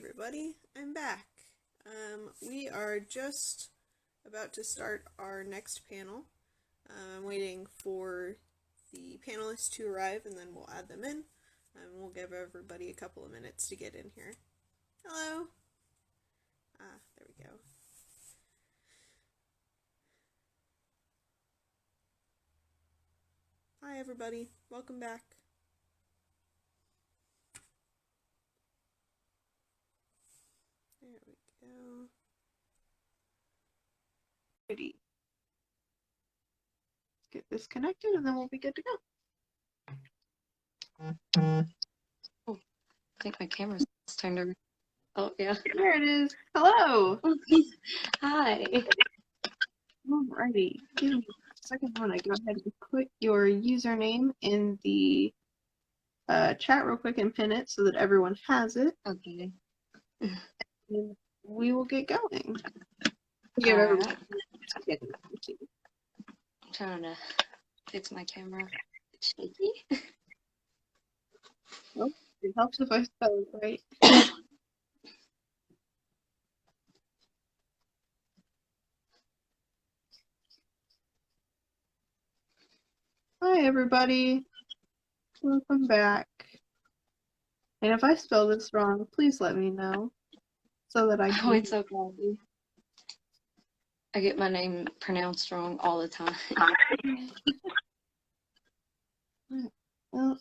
everybody, I'm back. We are just about to start our next panel. I'm waiting for the panelists to arrive and then we'll add them in. We'll give everybody a couple of minutes to get in here. Hello! There we go. Hi everybody, welcome back. There we go. Ready. Get this connected and then we'll be good to go. Oh, I think my camera's turned over. Oh, yeah. There it is. Hello. Hi. Alrighty. Give me a second. I'm going to go ahead and put your username in the chat real quick and pin it so that everyone has it. Okay. And we will get going. Give everyone I'm trying to fix my camera. It's shaky. Oh, it helps if I spell it right. Hi, everybody. Welcome back. And if I spell this wrong, please let me know so that I can. Oh, it's okay. I get my name pronounced wrong all the time. Well,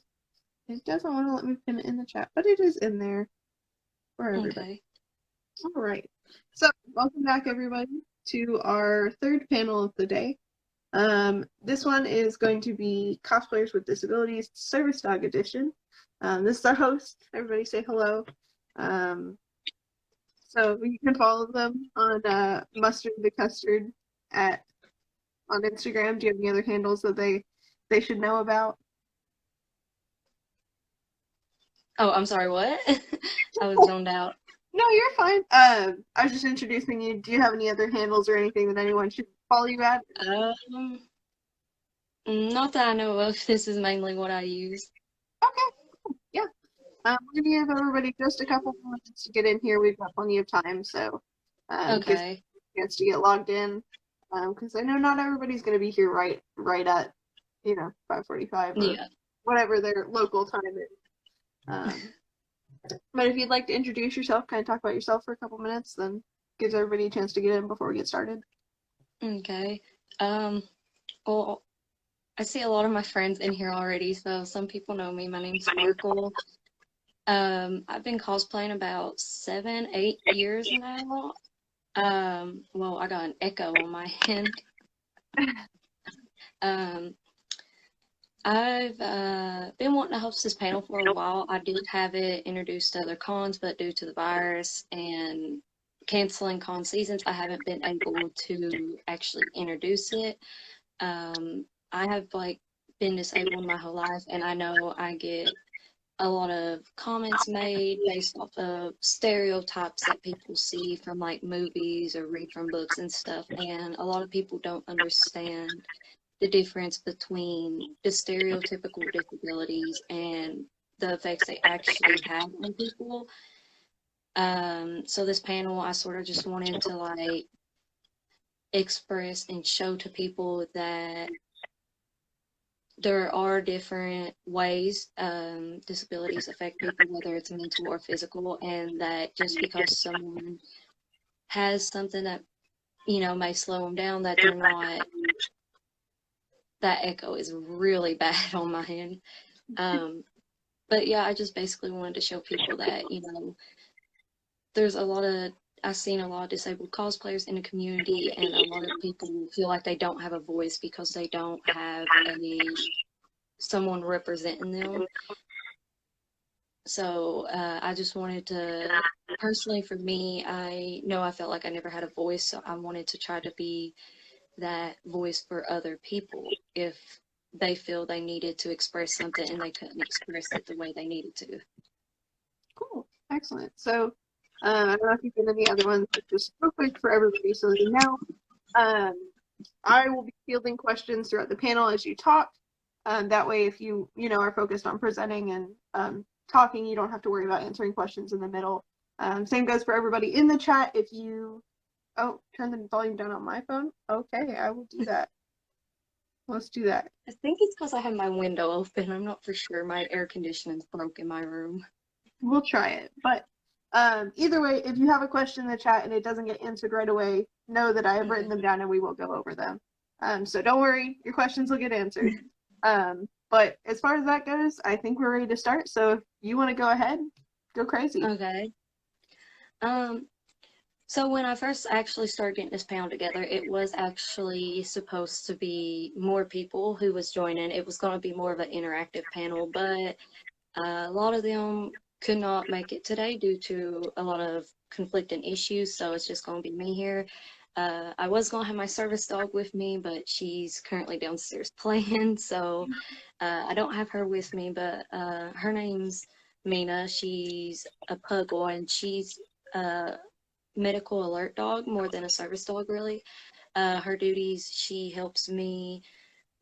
it doesn't want to let me pin it in the chat, but it is in there for everybody. Okay. All right. So, welcome back, everybody, to our third panel of the day. This one is going to be Cosplayers with Disabilities Service Dog Edition. This is our host. Everybody say hello. So you can follow them on Mustard the Custard on Instagram. Do you have any other handles that they should know about? Oh, I'm sorry, what? I was zoned out. No, you're fine. I was just introducing you. Do you have any other handles or anything that anyone should follow you at? Not that I know of. This is mainly what I use. Okay, yeah. We're going to give everybody just a couple minutes to get in here. We've got plenty of time, so okay. Gives a chance to get logged in. Because I know not everybody's going to be here right at 5:45 or whatever their local time is. But if you'd like to introduce yourself, kind of talk about yourself for a couple minutes, then gives everybody a chance to get in before we get started. Okay. Well, I see a lot of my friends in here already, so some people know me. My name's Sparkle. I've been cosplaying about 7-8 years now. Well, I got an echo on my end. I've been wanting to host this panel for a while. I did have it introduced to other cons, but due to the virus and canceling con seasons, I haven't been able to actually introduce it. I have been disabled my whole life, and I know I get a lot of comments made based off of stereotypes that people see from movies or read from books and stuff, and a lot of people don't understand the difference between the stereotypical disabilities and the effects they actually have on people. So this panel, I sort of just wanted to express and show to people that there are different ways disabilities affect people, whether it's mental or physical, and that just because someone has something that, may slow them down, that they're not. That echo is really bad on my end. But yeah, I just basically wanted to show people that, there's I've seen a lot of disabled cosplayers in the community, and a lot of people feel like they don't have a voice because they don't have someone representing them. So I just wanted to, personally for me, I know I felt like I never had a voice, so I wanted to try to be that voice for other people if they feel they needed to express something and they couldn't express it the way they needed to. Cool. Excellent. So I don't know if you've been in the other ones, but just real quick for everybody so they know. I will be fielding questions throughout the panel as you talk. That way, if you are focused on presenting and talking, you don't have to worry about answering questions in the middle. Same goes for everybody in the chat. If you, oh, turn the volume down on my phone. Okay, I will do that. Let's do that. I think it's because I have my window open. I'm not for sure. My air conditioning's broke in my room. We'll try it. But either way, if you have a question in the chat and it doesn't get answered right away, know that I have written them down and we will go over them. So don't worry, your questions will get answered. But as far as that goes, I think we're ready to start. So if you want to go ahead, go crazy. Okay. So when I first actually started getting this panel together, it was actually supposed to be more people who was joining. It was going to be more of an interactive panel, but a lot of them could not make it today due to a lot of conflicting issues, so it's just going to be me here. I was going to have my service dog with me, but she's currently downstairs playing, so I don't have her with me, but her name's Mina. She's a pug boy, and she's a medical alert dog more than a service dog, really. Her duties, she helps me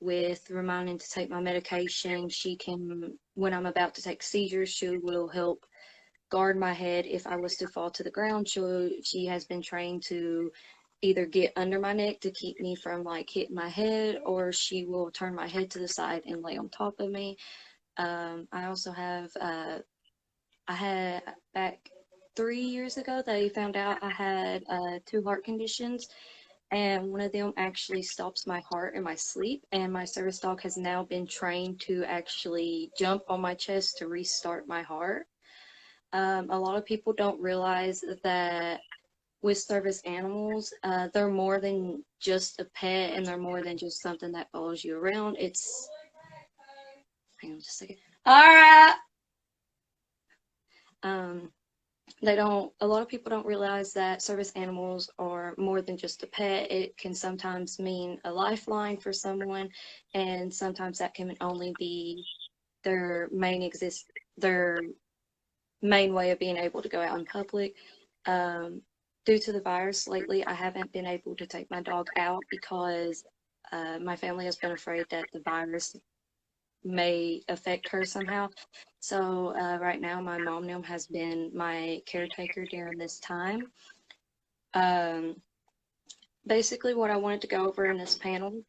with reminding to take my medication. She can, when I'm about to take seizures, she will help guard my head if I was to fall to the ground. She has been trained to either get under my neck to keep me from like hitting my head, or she will turn my head to the side and lay on top of me. I also have, I had back 3 years ago, they found out I had 2 heart conditions, and one of them actually stops my heart in my sleep, and my service dog has now been trained to actually jump on my chest to restart my heart. A lot of people don't realize that with service animals, they're more than just a pet, and they're more than just something that follows you around. It's, hang on just a second. All right. A lot of people don't realize that service animals are more than just a pet. It can sometimes mean a lifeline for someone, and sometimes that can only be their their main way of being able to go out in public. Due to the virus lately, I haven't been able to take my dog out because my family has been afraid that the virus may affect her somehow. So right now, my mom Nim has been my caretaker during this time. Basically, what I wanted to go over in this panel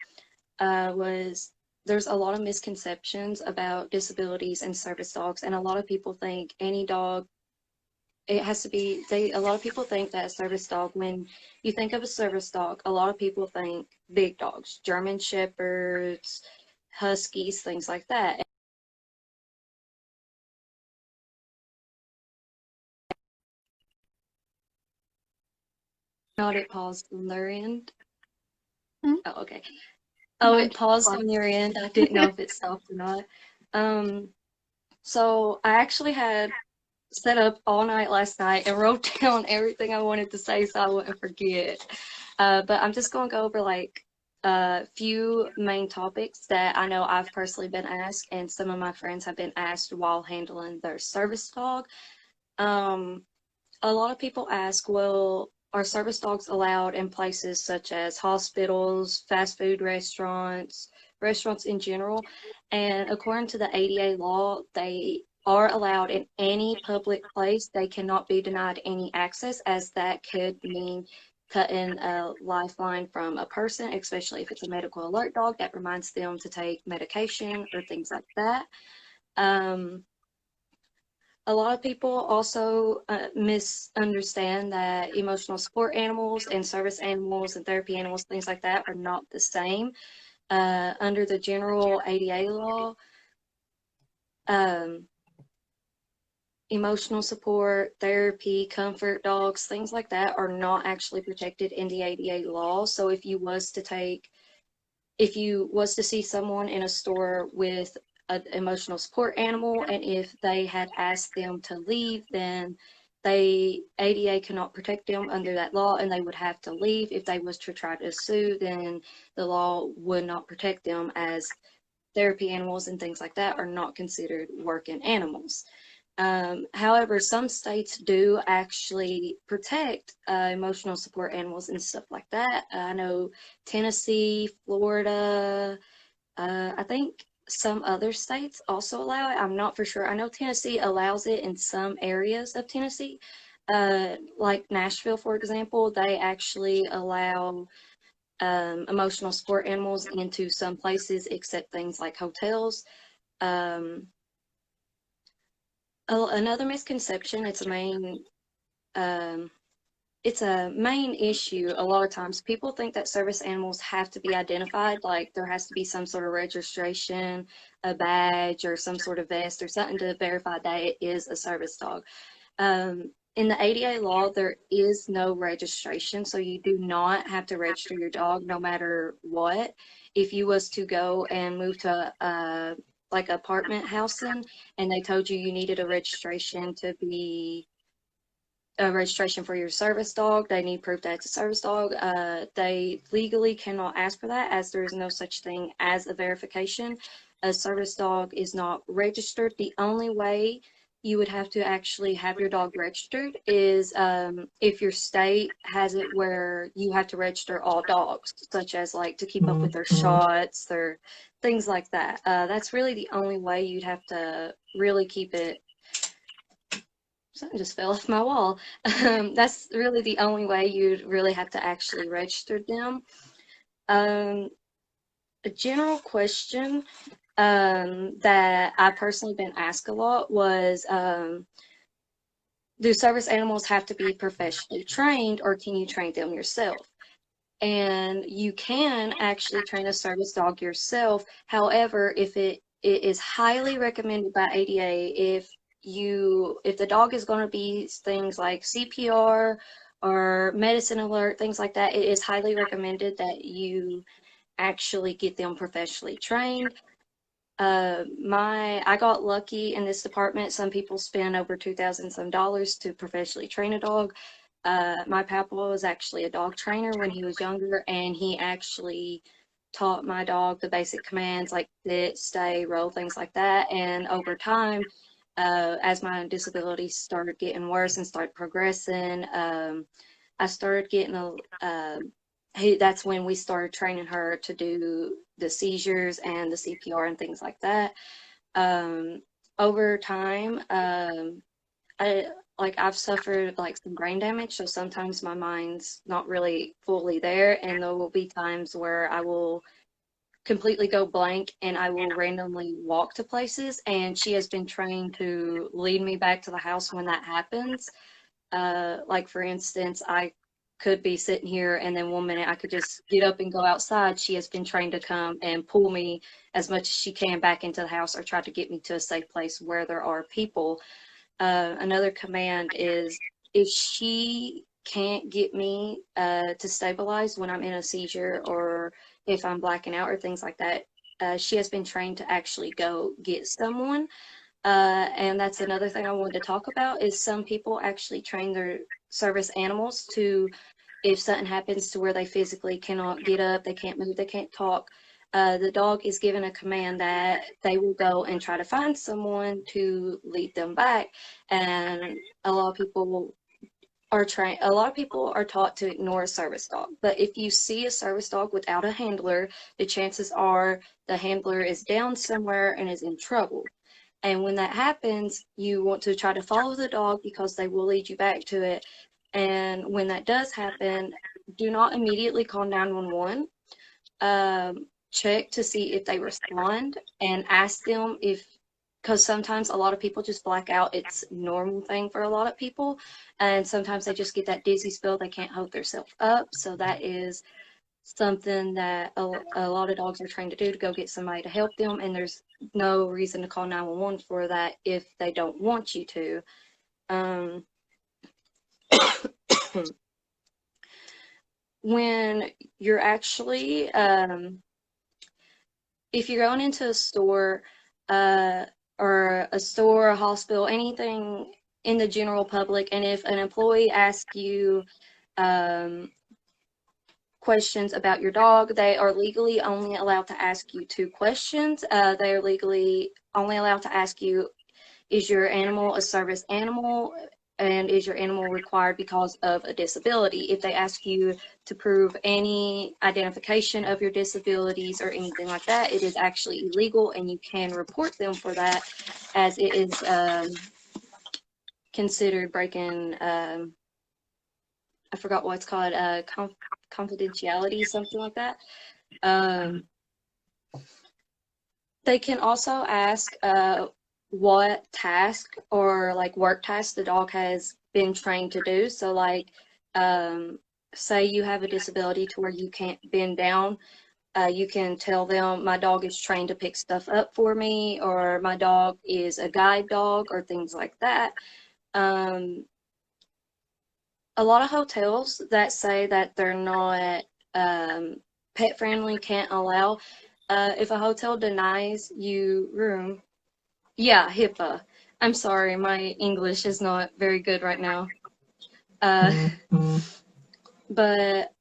was there's a lot of misconceptions about disabilities and service dogs, and a lot of people think any dog, it has to be, a lot of people think that a service dog, when you think of a service dog, a lot of people think big dogs, German Shepherds, Huskies, things like that. Not it paused on their end. Oh, okay. Oh, it paused on your end. I didn't know if it stopped or not. So I actually had set up all night last night and wrote down everything I wanted to say so I wouldn't forget. But I'm just going to go over like a few main topics that I know I've personally been asked, and some of my friends have been asked while handling their service dog. A lot of people ask, well, are service dogs allowed in places such as hospitals, fast food restaurants, restaurants in general? And according to the ADA law, they are allowed in any public place. They cannot be denied any access, as that could mean cutting a lifeline from a person, especially if it's a medical alert dog that reminds them to take medication or things like that. A lot of people also misunderstand that emotional support animals and service animals and therapy animals, things like that, are not the same. Under the general ADA law, emotional support, therapy, comfort dogs, things like that are not actually protected in the ADA law. So if you was to see someone in a store with an emotional support animal, and if they had asked them to leave, then ADA cannot protect them under that law, and they would have to leave. If they was to try to sue, then the law would not protect them, as therapy animals and things like that are not considered working animals. However, some states do actually protect emotional support animals and stuff like that. I know Tennessee, Florida, I think some other states also allow it. I'm not for sure. I know Tennessee allows it in some areas of Tennessee. Like Nashville, for example, they actually allow emotional support animals into some places except things like hotels. Um, Another misconception, um, it's a main issue. A lot of times people think that service animals have to be identified, like there has to be some sort of registration, a badge, or some sort of vest or something to verify that it is a service dog. In the ADA law, there is no registration, so you do not have to register your dog no matter what. If you was to go and move to like apartment housing and they told you you needed a registration to be a registration for your service dog, they need proof that it's a service dog. They legally cannot ask for that as there is no such thing as a verification. A service dog is not registered. The only way you would have to actually have your dog registered is if your state has it where you have to register all dogs, such as like to keep up with their shots, their things like that. That's really the only way you'd have to really keep it. Something just fell off my wall. That's really the only way you'd really have to actually register them. Um, a general question that I personally been asked a lot was, do service animals have to be professionally trained or can you train them yourself? And you can actually train a service dog yourself. However, it is highly recommended by ADA if the dog is going to be things like CPR or medicine alert, things like that, it is highly recommended that you actually get them professionally trained. I got lucky in this department. Some people spend over $2,000 some dollars to professionally train a dog. My papa was actually a dog trainer when he was younger, and he actually taught my dog the basic commands like sit, stay, roll, things like that. And over time, as my disabilities started getting worse and started progressing, I started getting that's when we started training her to do the seizures and the CPR and things like that. Um, Over time, I I've suffered like some brain damage, so sometimes my mind's not really fully there, and there will be times where I will completely go blank and I will randomly walk to places, and she has been trained to lead me back to the house when that happens. Like for instance, I could be sitting here and then one minute I could just get up and go outside. She has been trained to come and pull me as much as she can back into the house or try to get me to a safe place where there are people. Another command is if she can't get me to stabilize when I'm in a seizure or if I'm blacking out or things like that, she has been trained to actually go get someone. And that's another thing I wanted to talk about is some people actually train their service animals to, if something happens to where they physically cannot get up, they can't move, they can't talk, the dog is given a command that they will go and try to find someone to lead them back. And a lot of people a lot of people are taught to ignore a service dog. But if you see a service dog without a handler, the chances are the handler is down somewhere and is in trouble. And when that happens, you want to try to follow the dog because they will lead you back to it. And when that does happen, do not immediately call 911. Check to see if they respond and ask them if, because sometimes a lot of people just black out. It's a normal thing for a lot of people. And sometimes they just get that dizzy spell. They can't hold themselves up. So that is something that a lot of dogs are trained to do, to go get somebody to help them. And there's no reason to call 911 for that if they don't want you to. Um, when you're actually, if you're going into a store, or a store, a hospital, anything in the general public, and if an employee asks you questions about your dog, they are legally only allowed to ask you two questions. They are legally only allowed to ask you, is your animal a service animal? And is your animal required because of a disability? If they ask you to prove any identification of your disabilities or anything like that, it is actually illegal and you can report them for that, as it is considered breaking, I forgot what it's called, confidentiality, something like that. Um, they can also ask what task or like work task the dog has been trained to do. So like, say you have a disability to where you can't bend down. You can tell them my dog is trained to pick stuff up for me, or my dog is a guide dog, or things like that. Um, a lot of hotels that say that they're not pet friendly can't allow. If a hotel denies you room, yeah, HIPAA. I'm sorry, my English is not very good right now. Uh, but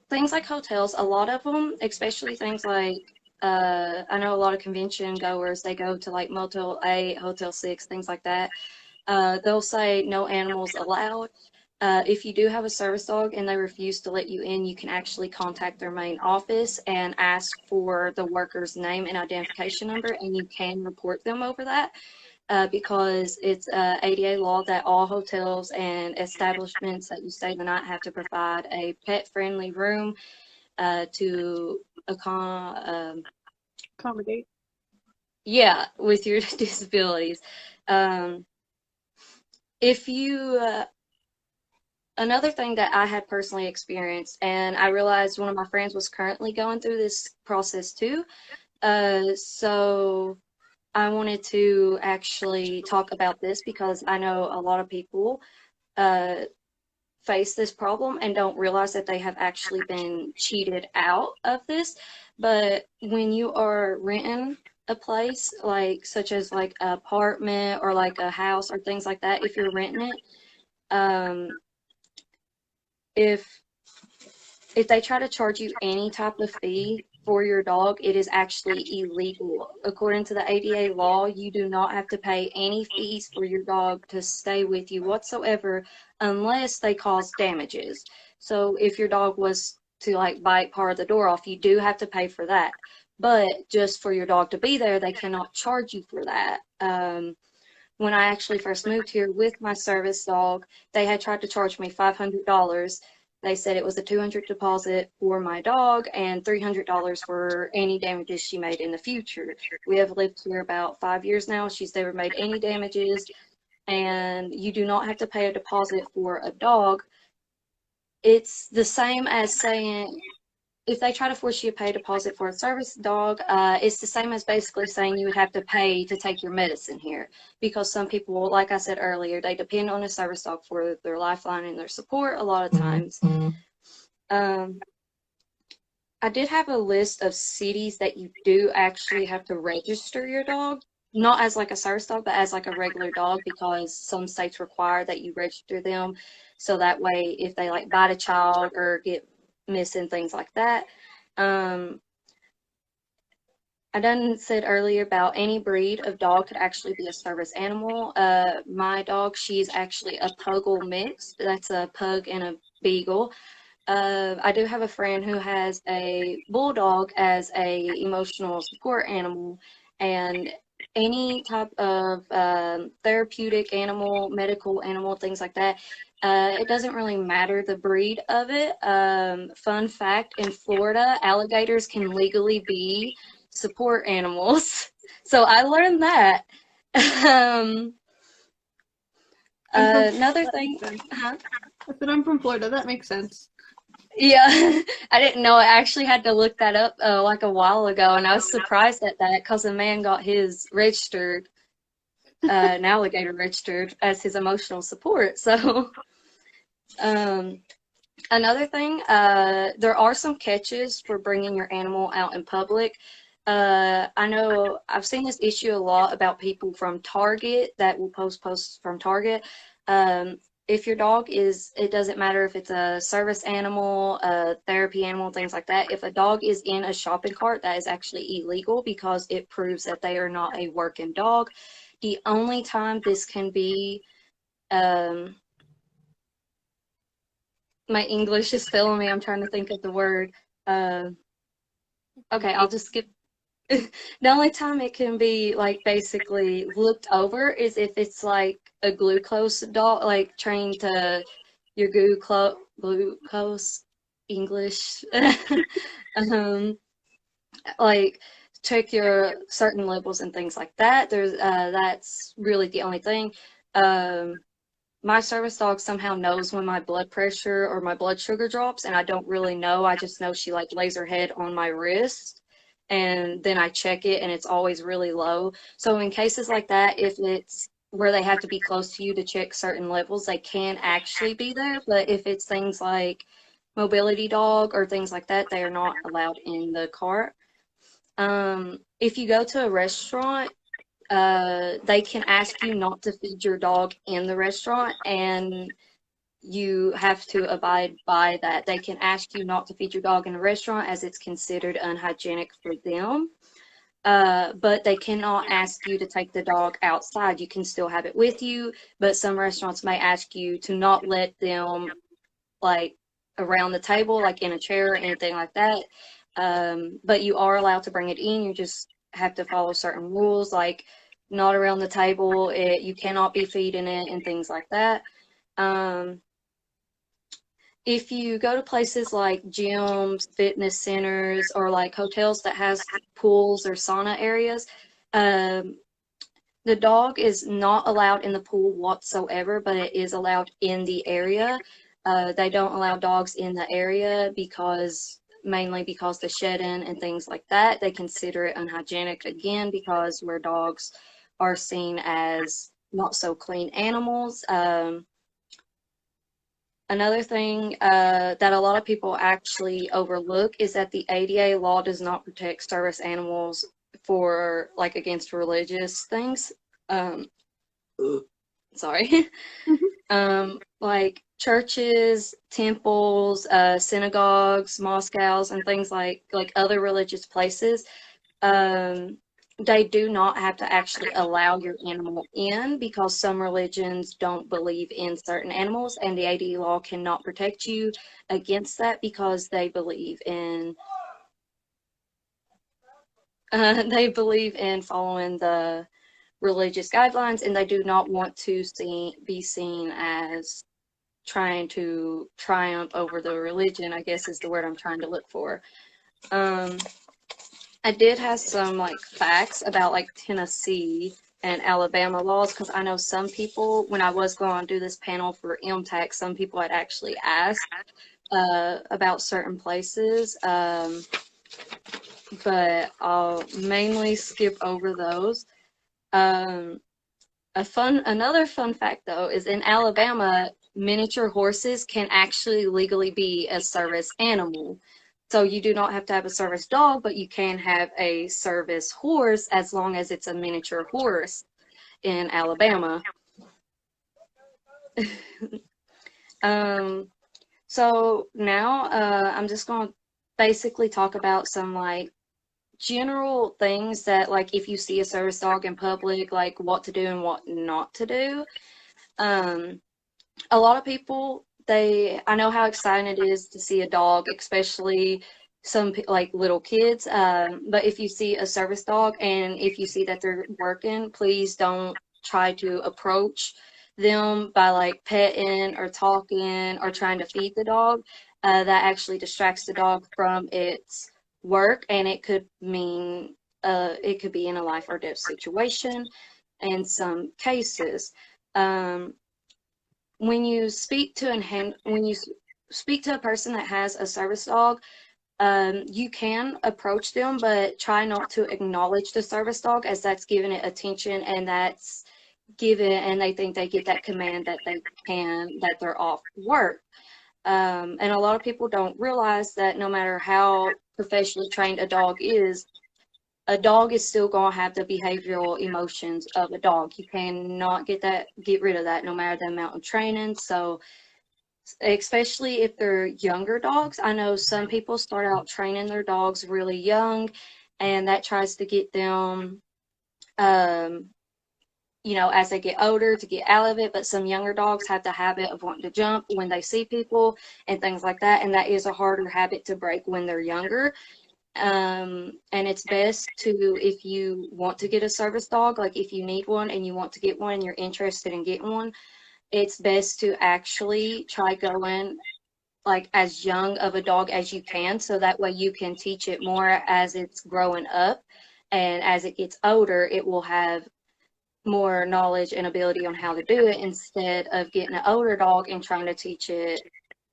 things like hotels, a lot of them, especially things like, I know a lot of convention goers, they go to like Motel 8, Hotel 6, things like that. They'll say no animals allowed. If you do have a service dog and they refuse to let you in, you can actually contact their main office and ask for the worker's name and identification number, and you can report them over that. Because it's ADA law that all hotels and establishments that you stay the night have to provide a pet-friendly room to Accommodate. yeah, with your disabilities. Um, if you Another thing that I had personally experienced, and I realized one of my friends was currently going through this process too. So I wanted to actually talk about this because I know a lot of people uh, face this problem and don't realize that they have actually been cheated out of this. But when you are renting a place, like such as like an apartment or like a house or things like that, if you're renting it, um, if if they try to charge you any type of fee for your dog, it is actually illegal. According to the ADA law, you do not have to pay any fees for your dog to stay with you whatsoever unless they cause damages. So if your dog was to like bite part of the door off, you do have to pay for that. But just for your dog to be there, they cannot charge you for that. When I actually first moved here with my service dog, they had tried to charge me $500. They said it was a $200 deposit for my dog and $300 for any damages she made in the future. We have lived here about 5 years now. She's never made any damages, and you do not have to pay a deposit for a dog. It's the same as saying if they try to force you to pay a deposit for a service dog, it's the same as basically saying you would have to pay to take your medicine here. Because some people, like I said earlier, they depend on a service dog for their lifeline and their support a lot of times. Um, I did have a list of cities that you do actually have to register your dog, not as like a service dog, but as like a regular dog, because some states require that you register them. So that way, if they like bite a child or get missing, things like that. Um, I done said earlier about any breed of dog could actually be a service animal. My dog, she's actually a puggle mix. That's a pug and a beagle. I do have a friend who has a bulldog as a emotional support animal, and any type of therapeutic animal, medical animal, things like that. It doesn't really matter the breed of it. Fun fact: in Florida, alligators can legally be support animals. So I learned that. um, I'm from Another Florida. That thing, makes sense. huh? I said I'm from Florida. That makes sense. Yeah, I didn't know. I actually had to look that up like a while ago, and I was surprised at that because a man got his registered, an alligator registered as his emotional support. So, um, another thing, there are some catches for bringing your animal out in public. I know I've seen this issue a lot about people from Target that will post posts from Target. Um, if your dog is, it doesn't matter if it's a service animal, a therapy animal, things like that. If a dog is in a shopping cart, that is actually illegal because it proves that they are not a working dog. The only time this can be, um, my English is failing me. I'm trying to think of the word. Uh, okay, I'll just skip. The only time it can be like basically looked over is if it's like a glucose dog, like trained to your glucose English, um, like check your certain levels and things like that. There's that's really the only thing. Um, my service dog somehow knows when my blood pressure or my blood sugar drops, and I don't really know. I just know she like lays her head on my wrist, and then I check it, and it's always really low. So in cases like that, if it's where they have to be close to you to check certain levels, they can actually be there. But if it's things like mobility dog or things like that, they are not allowed in the cart. If you go to a restaurant, they can ask you not to feed your dog in the restaurant, and you have to abide by that. They can ask you not to feed your dog in a restaurant as it's considered unhygienic for them. But they cannot ask you to take the dog outside. You can still have it with you, but some restaurants may ask you to not let them like around the table, like in a chair or anything like that. But you are allowed to bring it in. You just have to follow certain rules, like not around the table. You cannot be feeding it and things like that. Um, if you go to places like gyms, fitness centers, or like hotels that has pools or sauna areas, um, the dog is not allowed in the pool whatsoever, but it is allowed in the area. They don't allow dogs in the area because mainly because the shedding and things like that. They consider it unhygienic again because where dogs are seen as not so clean animals. Another thing that a lot of people actually overlook is that the ADA law does not protect service animals for like against religious things. Um, sorry. Like churches, temples, synagogues, mosques, and things like other religious places. Um, they do not have to actually allow your animal in because some religions don't believe in certain animals, and the AD law cannot protect you against that because they believe in they believe in following the religious guidelines, and they do not want to be seen as trying to triumph over the religion, I guess is the word I'm trying to look for. Um, I did have some like facts about like Tennessee and Alabama laws because I know some people, when I was going to do this panel for MTech, some people had actually asked about certain places, but I'll mainly skip over those. Um, another fun fact though is in Alabama, miniature horses can actually legally be a service animal. So you do not have to have a service dog, but you can have a service horse as long as it's a miniature horse in Alabama. So now I'm just going to basically talk about some like general things that like if you see a service dog in public, like what to do and what not to do. Um, a lot of people, I know how exciting it is to see a dog, especially some like little kids. But if you see a service dog and if you see that they're working, please don't try to approach them by like petting or talking or trying to feed the dog. That actually distracts the dog from its work, and it could mean it could be in a life or death situation in some cases. Um, when you speak to speak to a person that has a service dog, you can approach them, but try not to acknowledge the service dog as that's giving it attention and that's given, and they think they get that command that they're off work. And a lot of people don't realize that no matter how professionally trained a dog is still going to have the behavioral emotions of a dog. You cannot get rid of that no matter the amount of training. So, especially if they're younger dogs, I know some people start out training their dogs really young, and that tries to get them, um, as they get older to get out of it. But some younger dogs have the habit of wanting to jump when they see people and things like that. And that is a harder habit to break when they're younger. And it's best to, if you want to get a service dog, like if you need one and you want to get one and you're interested in getting one, it's best to actually try going like as young of a dog as you can, so that way you can teach it more as it's growing up, and as it gets older it will have more knowledge and ability on how to do it, instead of getting an older dog and trying to teach it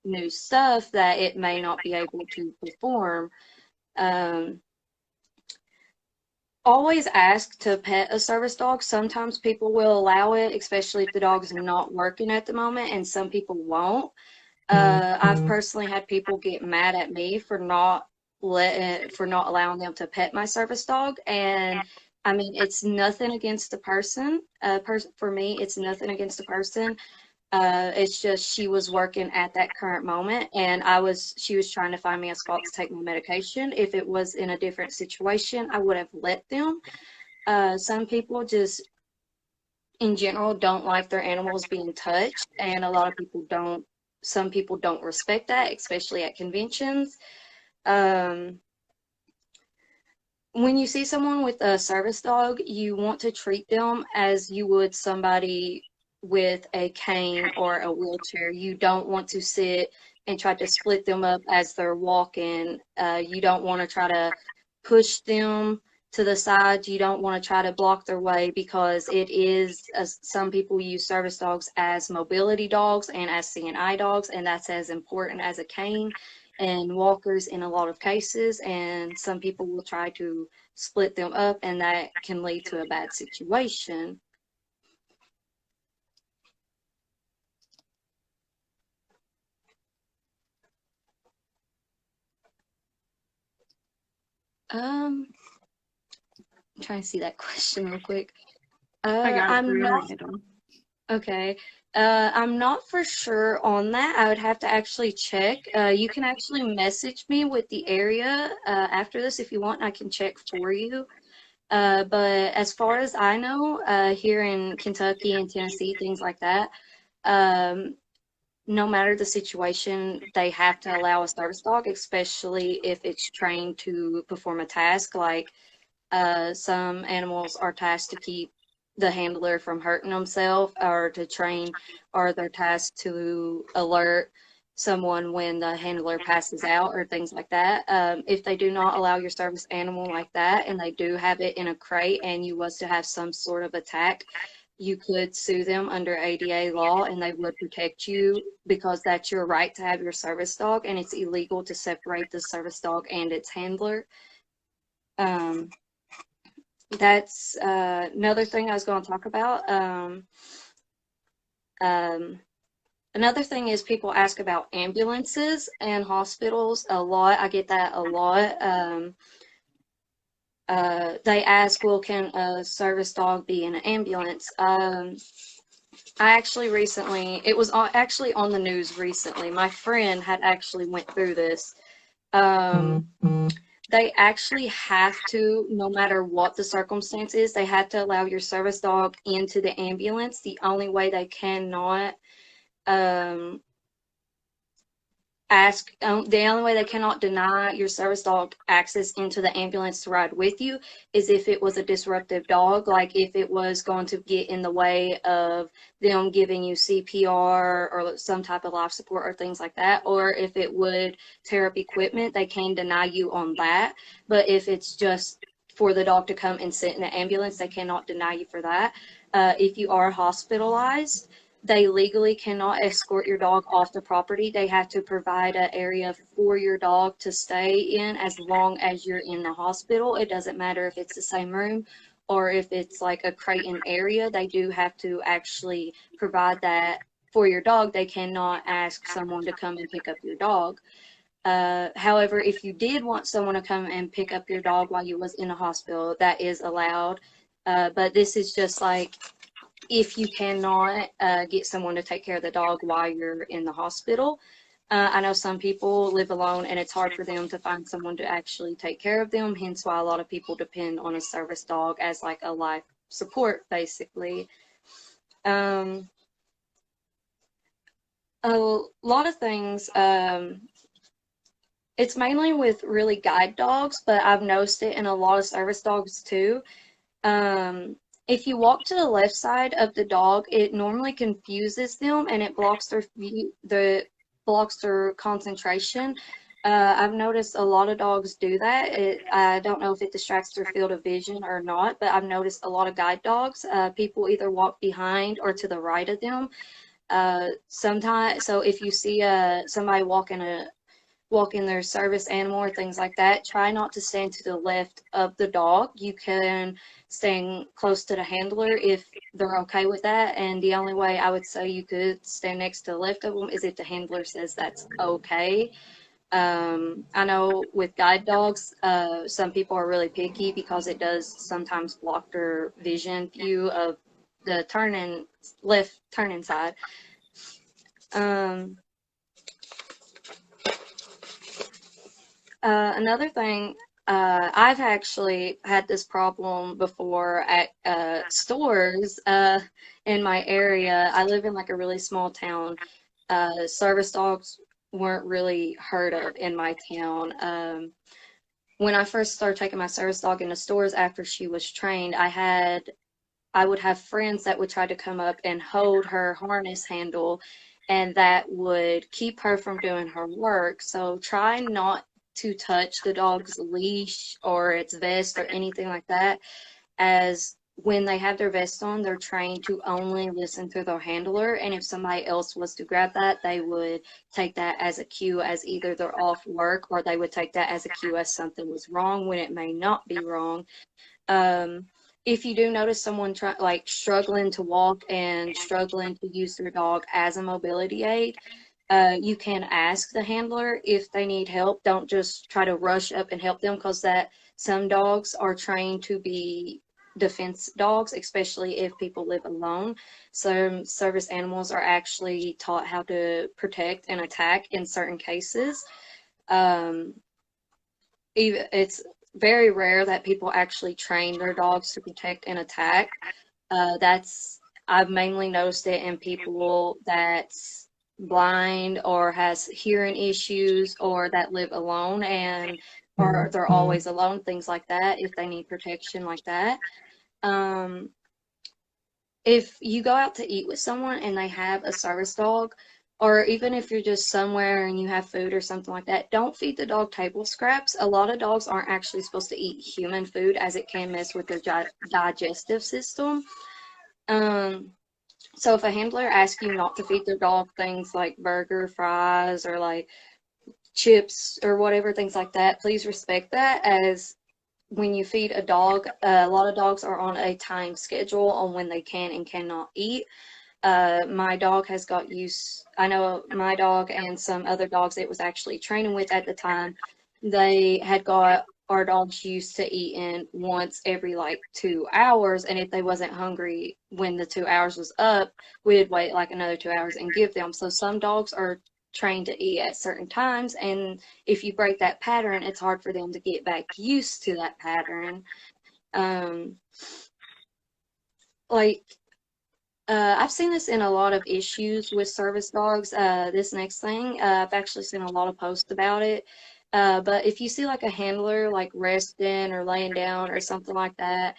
new stuff that it may not be able to perform. um, Always ask to pet a service dog. Sometimes people will allow it, especially if the dog's not working at the moment, and some people won't. I've personally had people get mad at me for not allowing them to pet my service dog, and I mean it's nothing against the person. For me, it's nothing against the person. It's just she was working at that current moment, and she was trying to find me a spot to take my medication. If it was in a different situation, I would have let them. Some people just in general don't like their animals being touched, and a lot of people don't. Some people don't respect that, especially at conventions. um, when you see someone with a service dog, you want to treat them as you would somebody with a cane or a wheelchair. You don't want to sit and try to split them up as they're walking. You don't want to try to push them to the side. You don't want to try to block their way, because it is, some people use service dogs as mobility dogs and as CNI dogs, and that's as important as a cane and walkers in a lot of cases. And some people will try to split them up, and that can lead to a bad situation. I'm trying to see that question real quick. I got it for I'm you. not Right on. okay. I'm not for sure on that. I would have to actually check. You can actually message me with the area after this if you want. I can check for you. But as far as I know, here in Kentucky and Tennessee, things like that, um, no matter the situation, they have to allow a service dog, especially if it's trained to perform a task. Like some animals are tasked to keep the handler from hurting themselves, or to train, or they're tasked to alert someone when the handler passes out, or things like that. If they do not allow your service animal like that, and they do have it in a crate, and you was to have some sort of attack, you could sue them under ADA law, and they would protect you, because that's your right to have your service dog, and it's illegal to separate the service dog and its handler. Um, that's another thing I was going to talk about. Um, Another thing is people ask about ambulances and hospitals a lot. I get that a lot. They ask, well, can a service dog be in an ambulance? I actually recently, it was actually on the news recently. My friend had actually went through this. Um, they actually have to, no matter what the circumstance is, they have to allow your service dog into the ambulance. The only way they cannot um, the only way they cannot deny your service dog access into the ambulance to ride with you is if it was a disruptive dog, like if it was going to get in the way of them giving you CPR or some type of life support or things like that, or if it would tear up equipment, they can deny you on that. But if it's just for the dog to come and sit in the ambulance, they cannot deny you for that. If you are hospitalized, they legally cannot escort your dog off the property. They have to provide an area for your dog to stay in as long as you're in the hospital. It doesn't matter if it's the same room or if it's like a Creighton area. They do have to actually provide that for your dog. They cannot ask someone to come and pick up your dog. However, if you did want someone to come and pick up your dog while you was in a hospital, that is allowed. But this is just like if you cannot get someone to take care of the dog while you're in the hospital. I know some people live alone and it's hard for them to find someone to actually take care of them, hence why a lot of people depend on a service dog as like a life support, basically. Um, a lot of things It's mainly with really guide dogs, but I've noticed it in a lot of service dogs too. Um, if you walk to the left side of the dog, it normally confuses them and it blocks their view, blocks their concentration. I've noticed a lot of dogs do that. I don't know if it distracts their field of vision or not, but I've noticed a lot of guide dogs. People either walk behind or to the right of them. Sometimes, so if you see somebody walking their service animal or things like that, try not to stand to the left of the dog. You can stand close to the handler if they're okay with that. And the only way I would say you could stand next to the left of them is if the handler says that's okay. I know with guide dogs, some people are really picky because it does sometimes block their vision view of the left turning side. Um, Another thing, I've actually had this problem before at stores in my area. I live in like a really small town. Service dogs weren't really heard of in my town. When I first started taking my service dog into stores after she was trained, I would have friends that would try to come up and hold her harness handle, and that would keep her from doing her work. So try not to touch the dog's leash or its vest or anything like that, as when they have their vest on, they're trained to only listen to their handler. And if somebody else was to grab that, they would take that as a cue as either they're off work, or they would take that as a cue as something was wrong when it may not be wrong. um, if you do notice someone like struggling to walk and struggling to use their dog as a mobility aid, you can ask the handler if they need help. Don't just try to rush up and help them, because that some dogs are trained to be defense dogs, especially if people live alone. Some service animals are actually taught how to protect and attack in certain cases. Um, even it's very rare that people actually train their dogs to protect and attack. That's I've mainly noticed it in people that's blind or has hearing issues or that live alone and or they're always alone, things like that, if they need protection like that. Um, if you go out to eat with someone and they have a service dog, or even if you're just somewhere and you have food or something like that, don't feed the dog table scraps. A lot of dogs aren't actually supposed to eat human food, as it can mess with their digestive system. Um, so if a handler asks you not to feed their dog things like burger, fries, or like chips or whatever, things like that, please respect that, as when you feed a dog, a lot of dogs are on a time schedule on when they can and cannot eat. My dog has got used, I know my dog and some other dogs it was actually training with at the time, they had got our dogs used to eating once every like 2 hours. And if they wasn't hungry when the 2 hours was up, we'd wait like another 2 hours and give them. So some dogs are trained to eat at certain times. And if you break that pattern, it's hard for them to get back used to that pattern. Um, like I've seen this in a lot of issues with service dogs. This next thing, I've actually seen a lot of posts about it. But if you see like a handler like resting or laying down or something like that,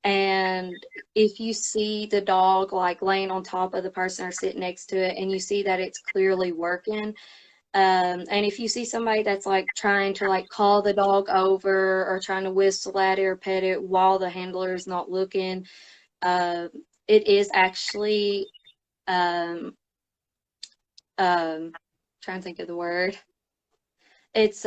and if you see the dog like laying on top of the person or sitting next to it, and you see that it's clearly working, and if you see somebody that's like trying to like call the dog over or trying to whistle at it or pet it while the handler is not looking, uh, it is actually um trying to think of the word. It's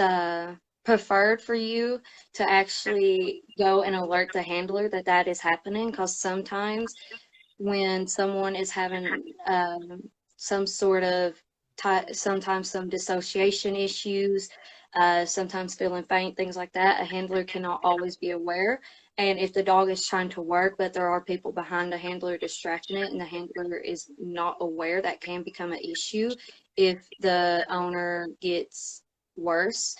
preferred for you to actually go and alert the handler that that is happening, because sometimes when someone is having some sort of sometimes some dissociation issues, sometimes feeling faint, things like that, a handler cannot always be aware. And if the dog is trying to work, but there are people behind the handler distracting it, and the handler is not aware, that can become an issue if the owner gets worse.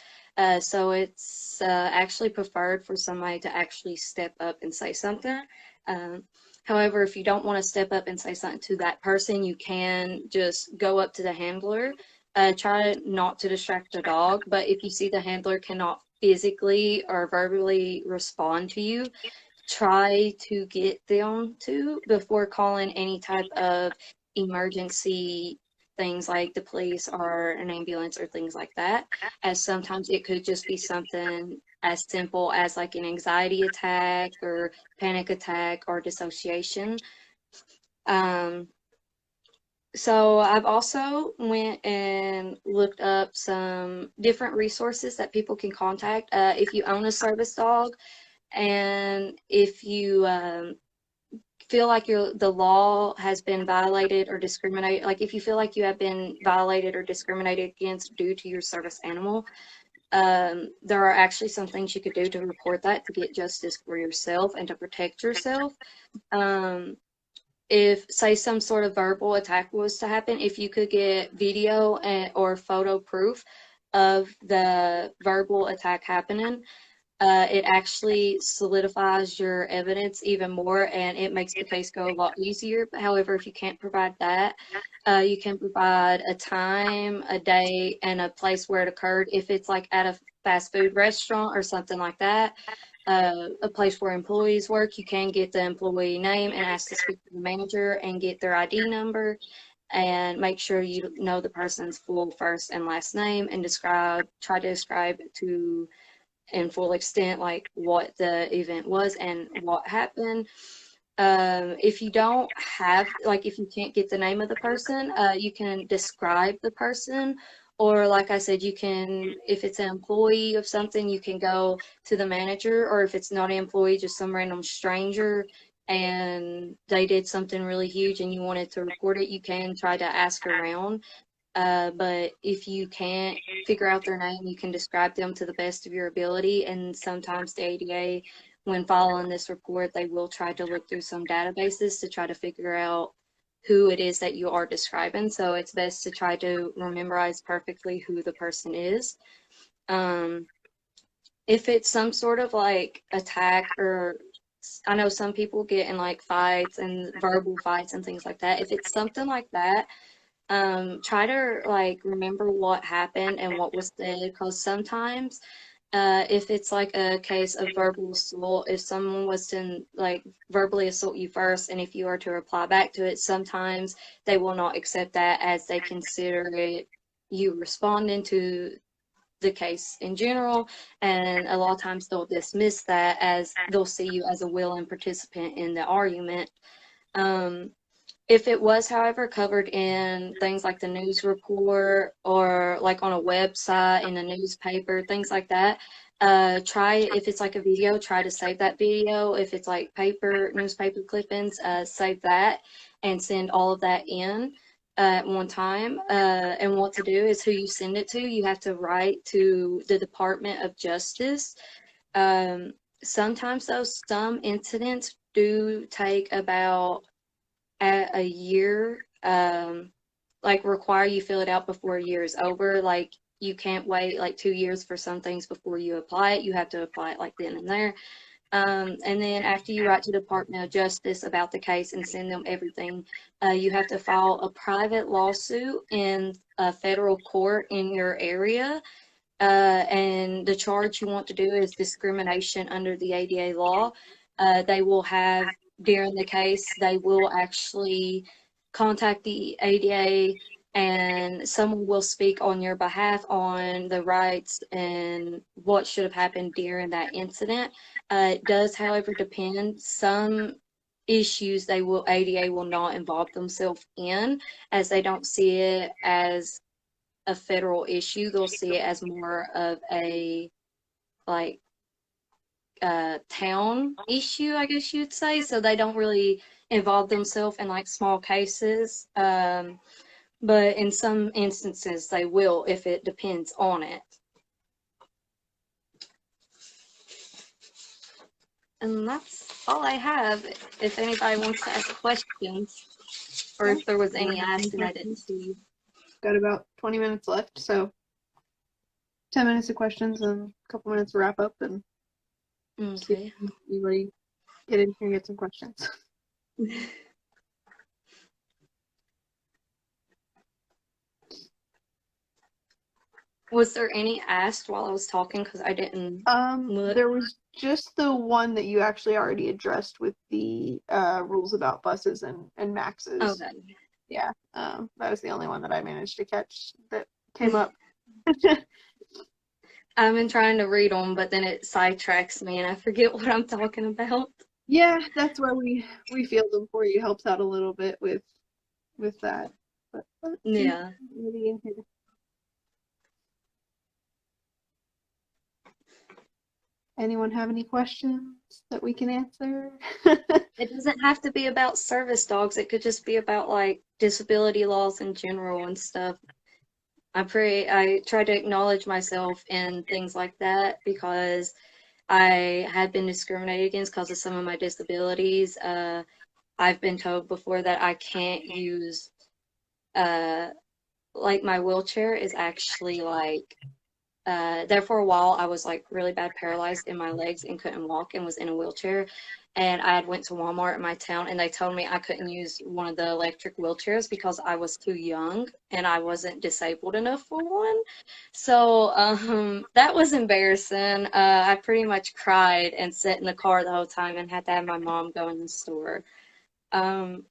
So it's actually preferred for somebody to actually step up and say something. Um, However, if you don't want to step up and say something to that person, you can just go up to the handler, try not to distract the dog. But if you see the handler cannot physically or verbally respond to you, try to get them to before calling any type of emergency things like the police or an ambulance or things like that, as sometimes it could just be something as simple as like an anxiety attack or panic attack or dissociation. So I've also went and looked up some different resources that people can contact if you own a service dog, and if you feel like the law has been violated or discriminated, like if you feel like you have been violated or discriminated against due to your service animal, there are actually some things you could do to report that to get justice for yourself and to protect yourself. If, say, some sort of verbal attack was to happen, if you could get video or photo proof of the verbal attack happening, it actually solidifies your evidence even more, and it makes the case go a lot easier. But however, if you can't provide that, you can provide a time, a date, and a place where it occurred. If it's like at a fast food restaurant or something like that, a place where employees work, you can get the employee name and ask to speak to the manager and get their ID number, and make sure you know the person's full first and last name, and try to describe to in full extent like what the event was and what happened. If you don't have, like, if you can't get the name of the person, you can describe the person, or like I said, you can, if it's an employee of something, you can go to the manager, or if it's not an employee, just some random stranger, and they did something really huge and you wanted to report it, you can try to ask around. But if you can't figure out their name, you can describe them to the best of your ability. And sometimes the ADA, when following this report, they will try to look through some databases to try to figure out who it is that you are describing. So it's best to try to memorize perfectly who the person is. If it's some sort of like attack, or I know some people get in like fights and verbal fights and things like that. If it's something like that, try to like remember what happened and what was said, because sometimes if it's like a case of verbal assault, if someone was to like verbally assault you first, and if you are to reply back to it, sometimes they will not accept that, as they consider it you responding to the case in general, and a lot of times they'll dismiss that, as they'll see you as a willing participant in the argument. If it was, however, covered in things like the news report or like on a website, in a newspaper, things like that, if it's like a video, try to save that video. If it's like newspaper clippings, save that and send all of that in at one time. And what to do is who you send it to, you have to write to the Department of Justice. Sometimes those some incidents do take about a year, like require you fill it out before a year is over. Like you can't wait like 2 years for some things before you apply it. You have to apply it like then and there. And then after you write to the Department of Justice about the case and send them everything, you have to file a private lawsuit in a federal court in your area. And the charge you want to do is discrimination under the ADA law. They will have, during the case, they will actually contact the ADA, and someone will speak on your behalf on the rights and what should have happened during that incident. It does, however, depend. Some issues ADA will not involve themselves in, as they don't see it as a federal issue. They'll see it as more of a like town issue, I guess you'd say. So they don't really involve themselves in like small cases. But in some instances they will, if it depends on it. And that's all I have. If anybody wants to ask questions, or if there was any asked and I didn't see. Got about 20 minutes left, so 10 minutes of questions and a couple minutes to wrap up, and okay. Anybody get in here and get some questions. Was there any asked while I was talking? Because I didn't look. There was just the one that you actually already addressed with the rules about buses and maxes. Okay. Yeah, that was the only one that I managed to catch that came up. I've been trying to read them, but then it sidetracks me and I forget what I'm talking about. Yeah, that's why we field them for you. Helps out a little bit with that. But let's see. Yeah. Maybe in here. Anyone have any questions that we can answer? It doesn't have to be about service dogs. It could just be about like disability laws in general and stuff. I try to acknowledge myself in things like that because I had been discriminated against because of some of my disabilities. I've been told before that I can't use uh like my wheelchair is actually like there for a while I was like really bad paralyzed in my legs and couldn't walk and was in a wheelchair, and I had went to Walmart in my town and they told me I couldn't use one of the electric wheelchairs because I was too young and I wasn't disabled enough for one. So that was embarrassing. I pretty much cried and sat in the car the whole time and had to have my mom go in the store. um,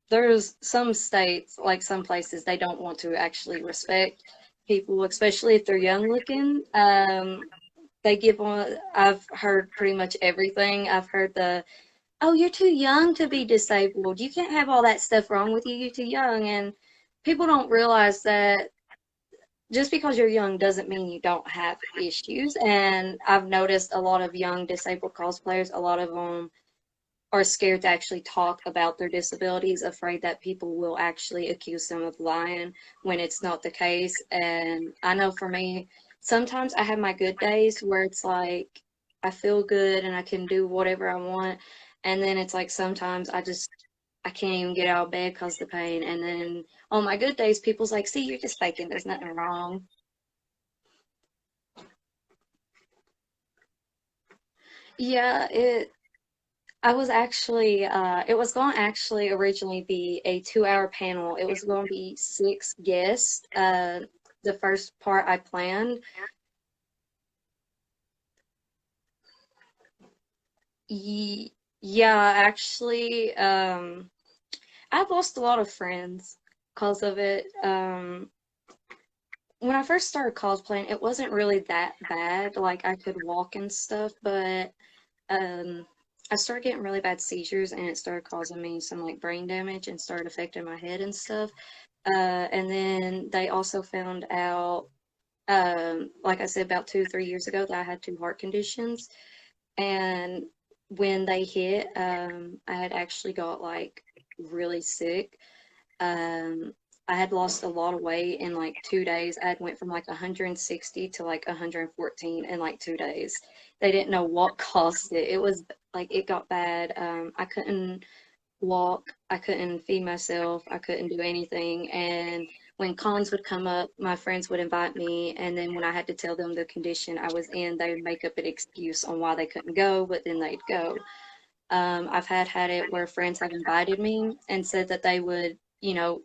there's some states, like some places, they don't want to actually respect people, especially if they're young looking. They give on, I've heard pretty much everything. I've heard oh, you're too young to be disabled. You can't have all that stuff wrong with you. You're too young. And people don't realize that just because you're young doesn't mean you don't have issues. And I've noticed a lot of young disabled cosplayers, a lot of them are scared to actually talk about their disabilities, afraid that people will actually accuse them of lying when it's not the case. And I know for me, sometimes I have my good days where it's like I feel good and I can do whatever I want. And then it's like sometimes I can't even get out of bed because of the pain. And then on my good days, people's like, see, you're just faking. There's nothing wrong. Yeah, I was actually, it was going to actually originally be a 2 hour panel. It was going to be 6 guests. The first part I planned. Ye yeah, actually, I've lost a lot of friends because of it. When I first started cosplaying, it wasn't really that bad. Like I could walk and stuff, but um, I started getting really bad seizures and it started causing me some like brain damage and started affecting my head and stuff. And then they also found out, like I said, about 2, 3 years ago, that I had two heart conditions. And when they hit, I had actually got like really sick. Um, I had lost a lot of weight in like 2 days. I had went from like 160 to like 114 in like 2 days. They didn't know what caused it. It was like it got bad. I couldn't walk, I couldn't feed myself, I couldn't do anything. And when cons would come up, my friends would invite me, and then when I had to tell them the condition I was in, they would make up an excuse on why they couldn't go, but then they'd go. I've had it where friends have invited me and said that they would,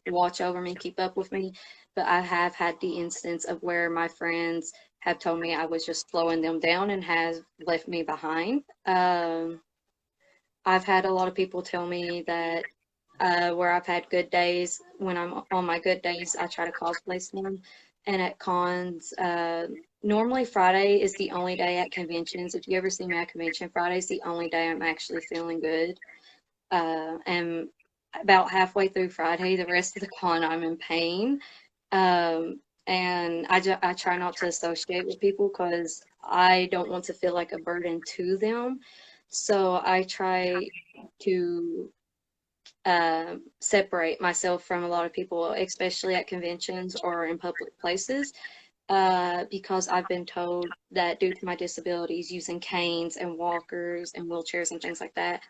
watch over me, keep up with me, but I have had the instance of where my friends have told me I was just slowing them down and has left me behind. I've had a lot of people tell me that where I've had good days, when I'm on my good days, I try to cosplay some. And at cons, normally Friday is the only day at conventions. If you ever see me at convention, Friday's the only day I'm actually feeling good. And about halfway through Friday, the rest of the con, I'm in pain. And I try not to associate with people because I don't want to feel like a burden to them. So I try to separate myself from a lot of people, especially at conventions or in public places, because I've been told that due to my disabilities, using canes and walkers and wheelchairs and things like that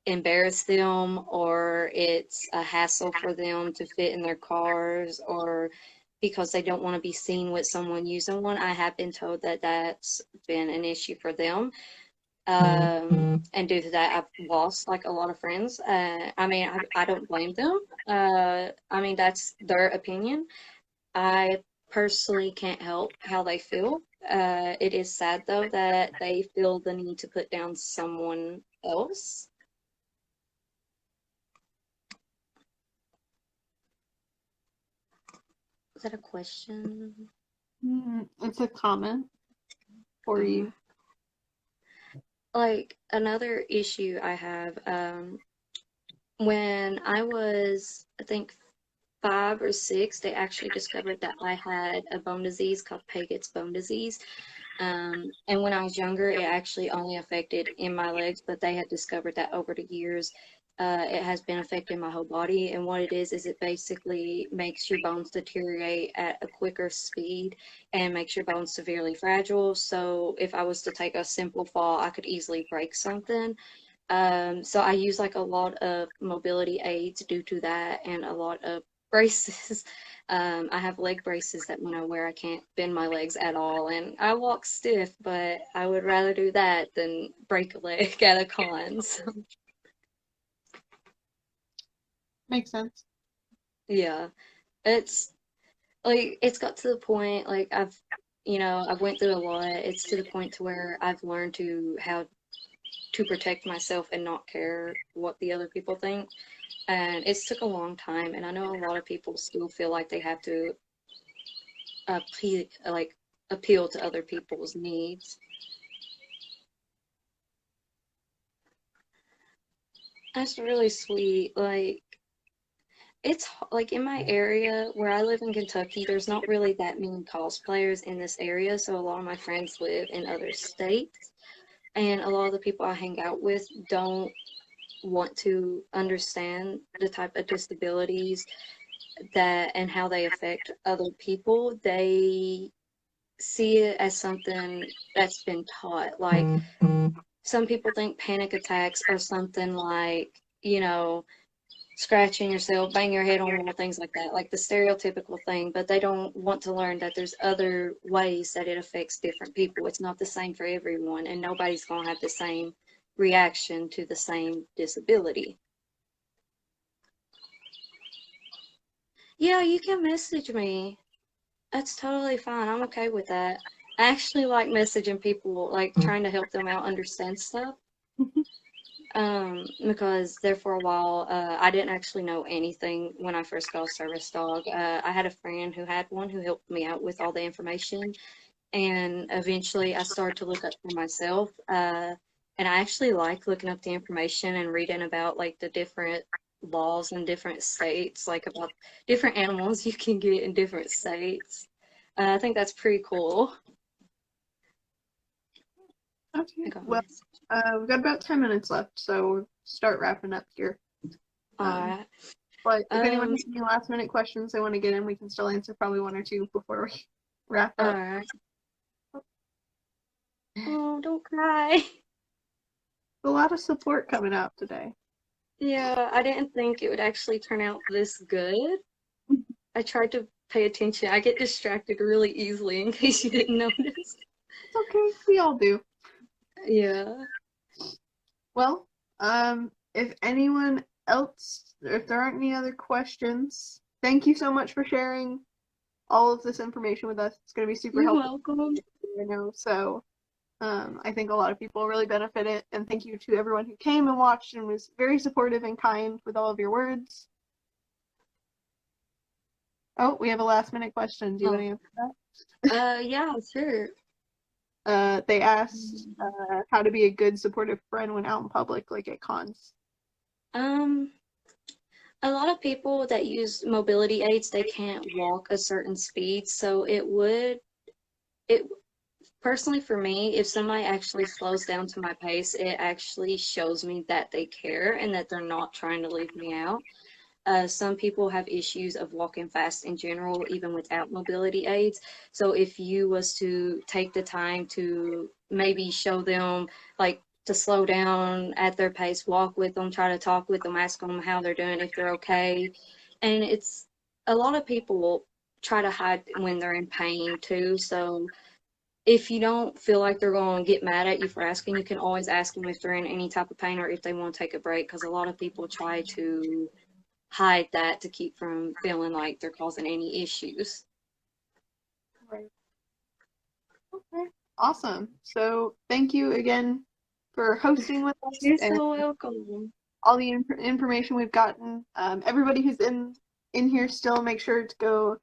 embarrass them, or it's a hassle for them to fit in their cars, or because they don't want to be seen with someone using one. I have been told that that's been an issue for them. And due to that, I've lost like a lot of friends. I mean, I don't blame them. I mean, that's their opinion. I personally can't help how they feel. It is sad though that they feel the need to put down someone else. Is that a question? It's a comment for you. Like another issue I have, when I was, I think, 5 or 6, they actually discovered that I had a bone disease called Paget's bone disease. And when I was younger, it actually only affected in my legs, but they had discovered that over the years, it has been affecting my whole body. And what it is it basically makes your bones deteriorate at a quicker speed and makes your bones severely fragile. So if I was to take a simple fall, I could easily break something. So I use like a lot of mobility aids due to that and a lot of braces. I have leg braces that when I wear, I can't bend my legs at all. And I walk stiff, but I would rather do that than break a leg at a con. So, Makes sense. yeah, it's like, it's got to the point, like, I've went through a lot. It's to the point to where I've learned to how to protect myself and not care what the other people think. And it's took a long time, and I know a lot of people still feel like they have to appeal to other people's needs. That's really sweet. Like, it's like in my area where I live in Kentucky, there's not really that many cosplayers in this area, so a lot of my friends live in other states, and a lot of the people I hang out with don't want to understand the type of disabilities that and how they affect other people. They see it as something that's been taught. Like, some people think panic attacks are something like, scratching yourself, bang your head on wall, things like that, like the stereotypical thing, but they don't want to learn that there's other ways that it affects different people. It's not the same for everyone, and nobody's going to have the same reaction to the same disability. Yeah, you can message me. That's totally fine. I'm okay with that. I actually like messaging people, like trying to help them out understand stuff. Because there for a while, I didn't actually know anything when I first got a service dog. I had a friend who had one who helped me out with all the information, and eventually I started to look up for myself. And I actually like looking up the information and reading about like the different laws in different states, like about different animals you can get in different states. I think that's pretty cool. Okay. Well, we've got about 10 minutes left, so start wrapping up here. Alright. But if anyone has any last minute questions they want to get in, we can still answer probably one or two before we wrap up. Alright. Oh, don't cry. A lot of support coming out today. Yeah, I didn't think it would actually turn out this good. I tried to pay attention. I get distracted really easily, in case you didn't notice. It's okay. We all do. Yeah. Well, if anyone else, if there aren't any other questions, thank you so much for sharing all of this information with us. It's going to be super helpful. You're welcome. So I think a lot of people really benefit it, and thank you to everyone who came and watched and was very supportive and kind with all of your words. Oh, we have a last minute question. Do you want to answer that? Yeah, sure. They asked how to be a good supportive friend when out in public, like at cons. A lot of people that use mobility aids, they can't walk a certain speed, so it personally for me, if somebody actually slows down to my pace, it actually shows me that they care and that they're not trying to leave me out. Some people have issues of walking fast in general, even without mobility aids. So if you was to take the time to maybe show them, like, to slow down at their pace, walk with them, try to talk with them, ask them how they're doing, if they're okay. And it's a lot of people try to hide when they're in pain too. So if you don't feel like they're going to get mad at you for asking, you can always ask them if they're in any type of pain or if they want to take a break, because a lot of people try to hide that to keep from feeling like they're causing any issues. Okay, awesome. So thank you again for hosting with us You're and so welcome. all the information we've gotten. Everybody who's in here still, make sure to go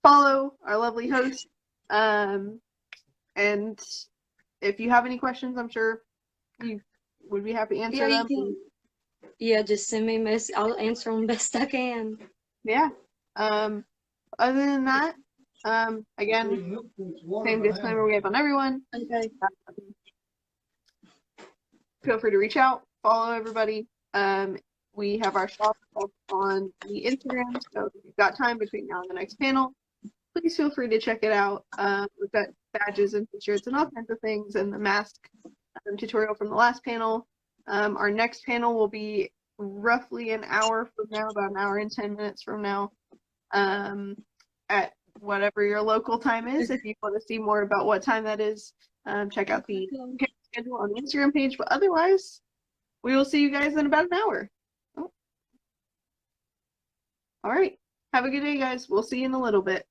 follow our lovely host. And if you have any questions, I'm sure you would be happy to answer Yeah, you them. can. Yeah, just send me a message. I'll answer them best I can. Yeah. Other than that, again, same disclaimer we have on everyone. Okay. Feel free to reach out, follow everybody. We have our shop on the Instagram, so if you've got time between now and the next panel, please feel free to check it out. We've got badges and t-shirts and all kinds of things, and the mask tutorial from the last panel. Our next panel will be roughly an hour from now, about an hour and 10 minutes from now, at whatever your local time is. If you want to see more about what time that is, check out the schedule on the Instagram page. But otherwise, we will see you guys in about an hour. Oh. All right. Have a good day, guys. We'll see you in a little bit.